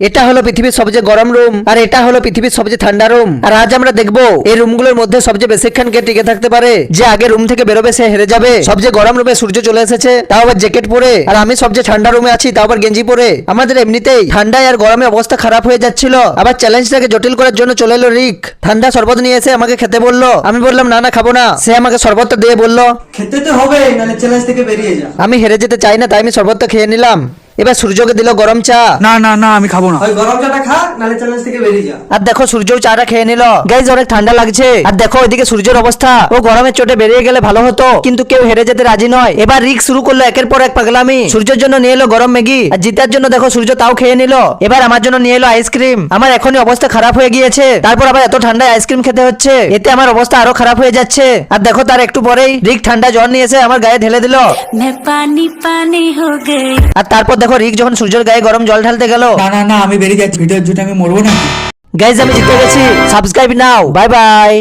এটা হলো পৃথিবীর সবচেয়ে গরম রুম আর এটা হলো পৃথিবীর সবচেয়ে ঠান্ডা রুম। আর আজ আমরা দেখবো এই রুমগুলোর মধ্যে সবচেয়ে বেশিক্ষণ কে টিকে থাকতে পারে। যে আগে রুম থেকে বেরোবে সে হেরে যাবে। সবচেয়ে গরম রুমে সূর্য চলে এসেছে, তাও আবার জ্যাকেট পরে, আর আমি সবচেয়ে ঠান্ডা রুমে আছি, তাও আবার গেঞ্জি পরে। আমাদের এমনিতেই ঠান্ডায় আর গরমে অবস্থা খারাপ হয়ে যাচ্ছিল, আবার চ্যালেঞ্জটাকে জটিল করার জন্য চলে এলো রিক। ঠান্ডা শরবত নিয়ে এসে আমাকে খেতে বললো। আমি বললাম না না খাবো না। সে আমাকে শরবতটা দিয়ে বললো খেতে তো হবে, নাহলে চ্যালেঞ্জ থেকে বেরিয়ে যা। আমি হেরে যেতে চাই না, তাই আমি শরবতটা খেয়ে নিলাম। এবার সূর্যকে দিল গরম চা। না না না আমি খাবো না। ওই গরম চাটা খা, নাহলে চ্যালেঞ্জ থেকে বেরিয়ে যা। আর দেখো সূর্য চাটা খেয়ে নিল। গাইজ অনেক ঠান্ডা লাগছে। আর দেখো ওইদিকে সূর্যের অবস্থা, ও গরমের চোটে বেরিয়ে গেলে ভালো হতো, কিন্তু কেউ হেরে যেতে রাজি নয়। এবার রিক শুরু করলো একের পর এক পাগলামি। সূর্যের জন্য নিয়ে এলো গরম ম্যাগি, আর জিতার জন্য দেখো সূর্য তাও খেয়ে নিল। এবার আমার জন্য নিয়ে এলো আইসক্রিম। আমার এখনই অবস্থা খারাপ হয়ে গিয়েছে, তারপর আবার এত ঠান্ডায় আইসক্রিম খেতে হচ্ছে, এতে আমার অবস্থা আরো খারাপ হয়ে যাচ্ছে। আর দেখো তার একটু পরেই রিক ঠান্ডা জ্বর নিয়ে এসে আমার গায়ে ঢেলে দিল। मैं पानी पानी हो गई। আর তারপর দেখো রিক যখন সূর্যের গায়ে গরম জল ঢালতে গেল। না না না আমি বেরিয়ে যাচ্ছি, ভিডিওর জন্য আমি মরবো না। গাইজ আমি জিতে গেছি। সাবস্ক্রাইব নাও, বাই বাই।